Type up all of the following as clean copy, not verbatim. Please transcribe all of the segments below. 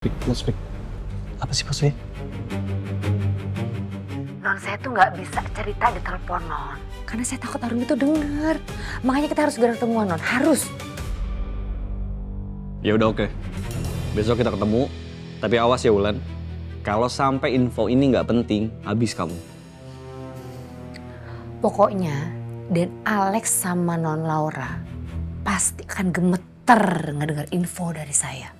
Let's speak. Apa sih maksudnya? Non, saya tuh nggak bisa cerita di telepon, Non. Karena saya takut Arun itu denger. Makanya kita harus segera ketemuan, Non. Harus. Ya udah oke. Besok kita ketemu. Tapi awas ya Wulan. Kalau sampai info ini nggak penting, habis kamu. Pokoknya, Dan Alex sama Non Laura pasti akan gemeter ngedengar info dari saya.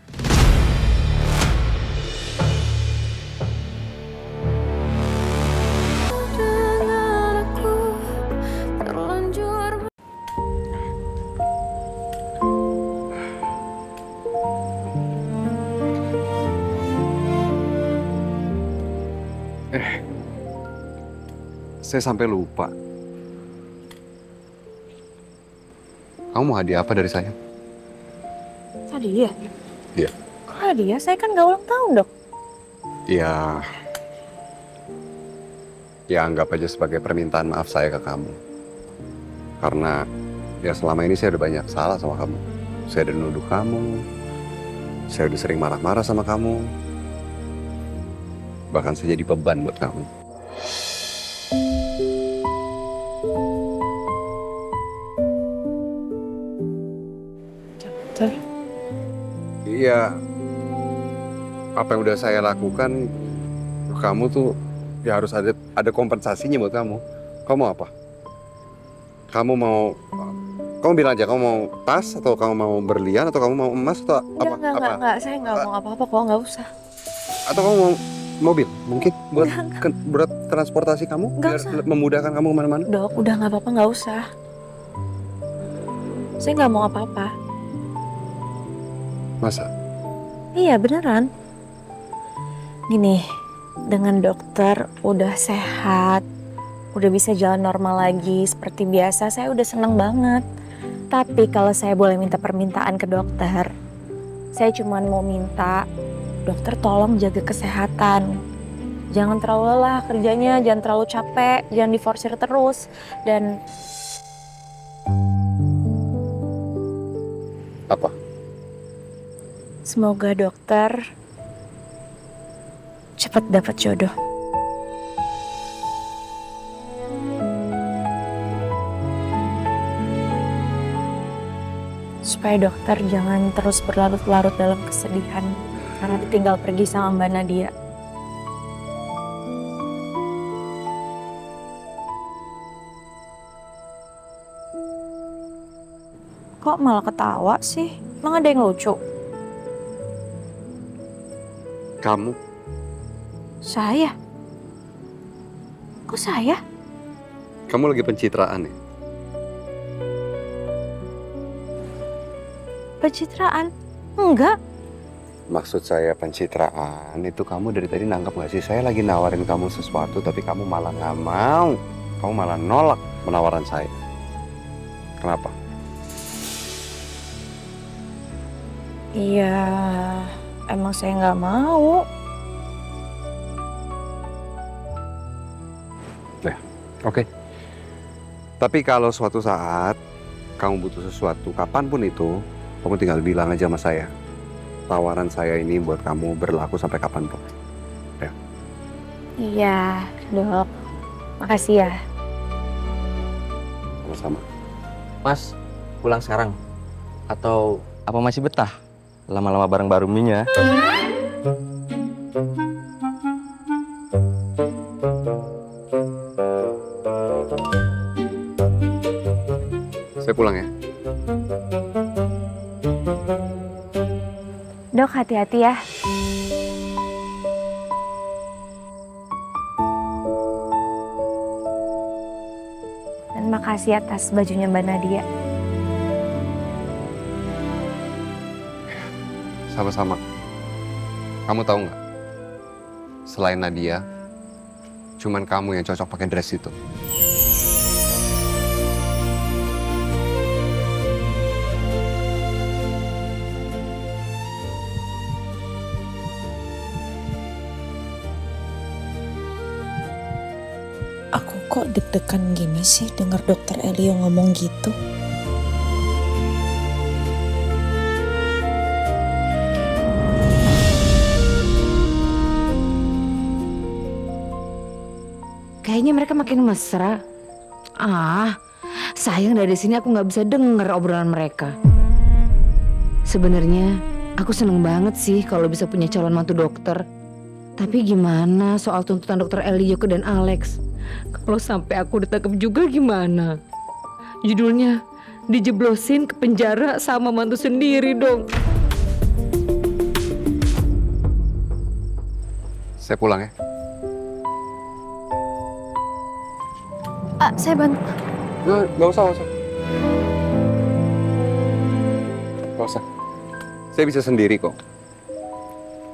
Saya sampai lupa. Kamu mau hadiah apa dari saya? Hadiah? Iya. Kok hadiah? Saya kan gak ulang tahun, Dok. Ya, anggap aja sebagai permintaan maaf saya ke kamu. Karena ya selama ini saya udah banyak salah sama kamu. Saya udah nuduh kamu. Saya udah sering marah-marah sama kamu. Bahkan saya jadi beban buat kamu. Dokter. Iya, apa yang udah saya lakukan, kamu tuh ya harus ada kompensasinya buat kamu. Kamu mau apa? Kamu bilang aja, kamu mau tas atau kamu mau berlian atau kamu mau emas atau apa? Enggak, saya nggak mau apa-apa kok, nggak usah. Atau kamu mau mobil mungkin buat transportasi kamu Nggak biar usah. memudahkan kamu kemana-mana? Dok, udah nggak apa-apa, nggak usah. Saya nggak mau apa-apa. Masa? Iya, beneran. Gini, dengan dokter udah sehat, udah bisa jalan normal lagi seperti biasa, saya udah seneng banget. Tapi kalau saya boleh minta permintaan ke dokter, saya cuma mau minta dokter tolong jaga kesehatan. Jangan terlalu lelah kerjanya, jangan terlalu capek, jangan diforsir terus. Dan Apa? semoga dokter cepat dapat jodoh. Supaya dokter jangan terus berlarut-larut dalam kesedihan karena ditinggal pergi sama Mbak Nadia. Kok malah ketawa sih? Emang ada yang lucu? Kamu? Saya? Kok saya? Kamu lagi pencitraan ya? Pencitraan? Enggak. Maksud saya pencitraan itu kamu dari tadi nangkep gak sih? Saya lagi nawarin kamu sesuatu tapi kamu malah gak mau. Kamu malah nolak penawaran saya. Kenapa? Iya, emang saya nggak mau. Oke. Tapi kalau suatu saat kamu butuh sesuatu, kapanpun itu, kamu tinggal bilang aja sama saya. Tawaran saya ini buat kamu berlaku sampai kapanpun. Iya, Dok. Makasih ya. Sama-sama. Mas, pulang sekarang? Atau apa masih betah? Lama-lama bareng Mbak Ruminya. Saya pulang ya. Dok, hati-hati ya. Dan makasih atas bajunya Mbak Nadia. Sama-sama. Kamu tahu nggak? Selain Nadia, cuman kamu yang cocok pakai dress itu. Aku kok deg-degan gini sih dengar dokter Elio ngomong gitu. kayaknya mereka makin mesra. Sayang dari sini aku nggak bisa denger obrolan mereka. Sebenarnya aku seneng banget sih kalau bisa punya calon mantu dokter. Tapi gimana soal tuntutan dokter Elio dan Alex? Kalau sampai aku ditangkap juga gimana? Judulnya dijeblosin ke penjara sama mantu sendiri dong. Saya pulang ya. Saya bantu. Nggak usah. Nggak usah. Saya bisa sendiri kok.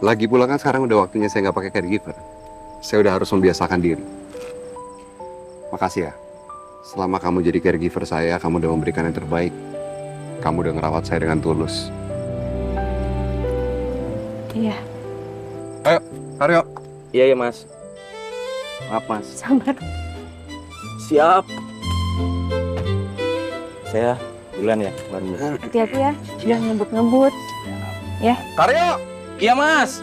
Lagi pula kan sekarang udah waktunya saya nggak pakai caregiver. Saya udah harus membiasakan diri. Makasih ya. Selama kamu jadi caregiver saya, kamu udah memberikan yang terbaik. Kamu udah ngerawat saya dengan tulus. Iya. Ayo, Aryo. Iya ya Mas. Maaf Mas. Sabar. Siap. Saya duluan ya, baru. Hati-hati ya. Jangan ngebut-ngebut. Ya. Karyo. Iya Mas.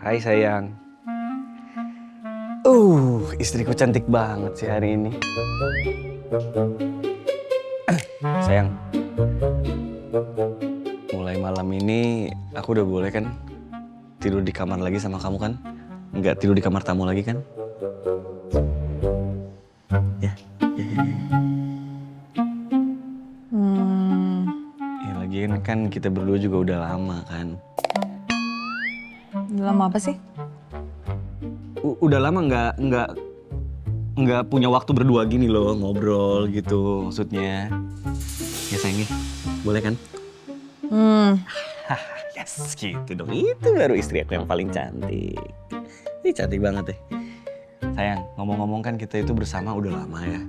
Hai sayang. Istriku cantik banget sih hari ini. Sayang, mulai malam ini aku udah boleh kan tidur di kamar lagi sama kamu kan? Nggak tidur di kamar tamu lagi kan? Ya. Ya lagian kan kita berdua juga udah lama kan. Udah lama apa sih? Udah lama nggak punya waktu berdua gini loh, ngobrol gitu maksudnya. Ya sayangnya, boleh kan? Yes, gitu dong. Itu baru istri aku yang paling cantik. Ini cantik banget deh. Sayang, ngomong-ngomong kan kita itu bersama udah lama ya.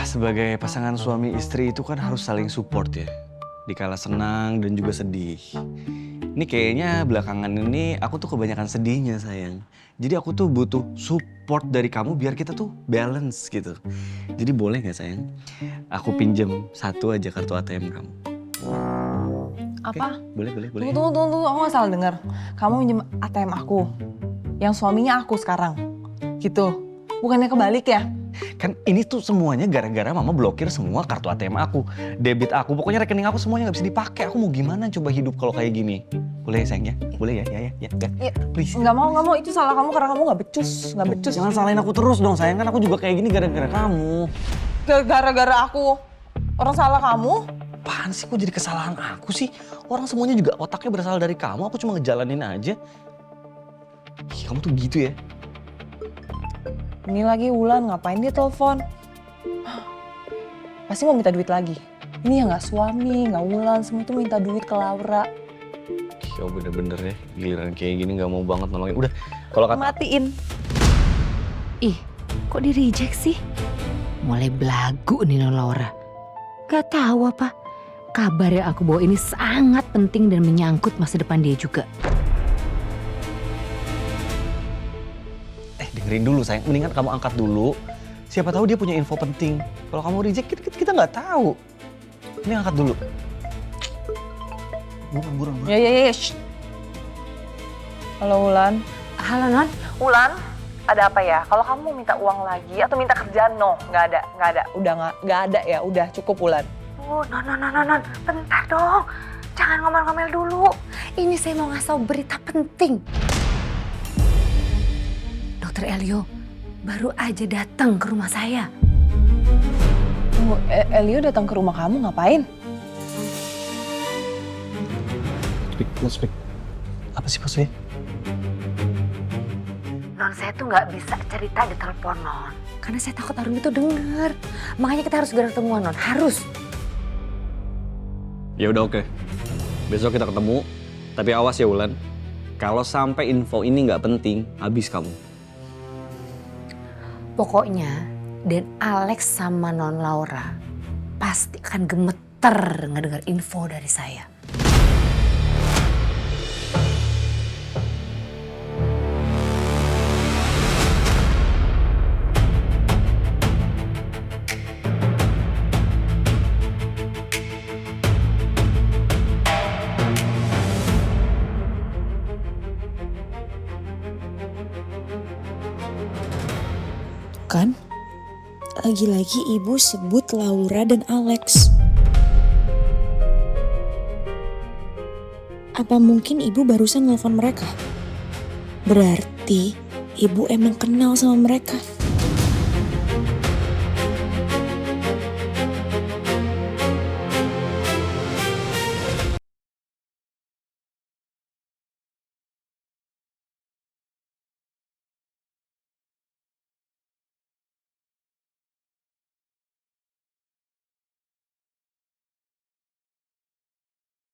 Sebagai pasangan suami istri itu kan harus saling support ya. Dikala senang dan juga sedih. Ini kayaknya belakangan ini aku tuh kebanyakan sedihnya sayang. Jadi aku tuh butuh support dari kamu biar kita tuh balance gitu. Jadi boleh gak sayang? Aku pinjem satu aja kartu ATM kamu. Apa? Boleh. Tunggu, aku gak salah dengar. Kamu minjem ATM aku, yang suaminya aku sekarang, gitu. Bukannya kebalik ya? Kan ini tuh semuanya gara-gara mama blokir semua kartu ATM aku, debit aku, pokoknya rekening aku semuanya nggak bisa dipakai. Aku mau gimana coba hidup kalau kayak gini? Boleh ya sayang ya? Boleh ya? Ya. Please. Nggak mau. Itu salah kamu karena kamu nggak becus. Jangan salahin aku terus dong sayang, kan aku juga kayak gini gara-gara kamu. Gara-gara aku? Orang salah kamu? Apaan sih kok jadi kesalahan aku sih? Orang semuanya juga otaknya berasal dari kamu, aku cuma ngejalanin aja. Ih, kamu tuh gitu ya? Ini lagi Wulan, ngapain dia telepon? Pasti mau minta duit lagi. Ini ya nggak suami, nggak Wulan, semua tuh minta duit ke Laura. Ya bener-bener ya, giliran kayak gini nggak mau banget nolongin. Udah, kalau kata... Matiin. Ih, kok di reject sih? Mulai belagu nih non Laura. Gak tahu apa, kabar yang aku bawa ini sangat penting dan menyangkut masa depan dia juga. Dengerin dulu sayang, mendingan kamu angkat dulu. Siapa tahu dia punya info penting. Kalau kamu reject, kita nggak tahu. Ini angkat dulu. Buruan. Ya. Halo Wulan. Halo non. Wulan, ada apa ya? Kalau kamu minta uang lagi atau minta kerjaan, no, nggak ada. Udah nggak ada ya, udah cukup Wulan. Non, bentar dong. Jangan ngomel-ngomel dulu. Ini saya mau ngasih tahu berita penting. Dokter Elio baru aja datang ke rumah saya. Tunggu, Elio datang ke rumah kamu ngapain? Speak. Apa sih maksudnya? Non, saya tuh nggak bisa cerita di telepon non, karena saya takut Arun itu denger. Makanya kita harus segera ketemuan non, harus. Ya udah oke. Besok kita ketemu. Tapi awas ya Wulan. Kalau sampai info ini nggak penting, habis kamu. Pokoknya dan Alex sama non Laura pasti akan gemeter ngedengar info dari saya. Lagi-lagi ibu sebut Laura dan Alex. Apa mungkin ibu barusan nelfon mereka? Berarti ibu emang kenal sama mereka.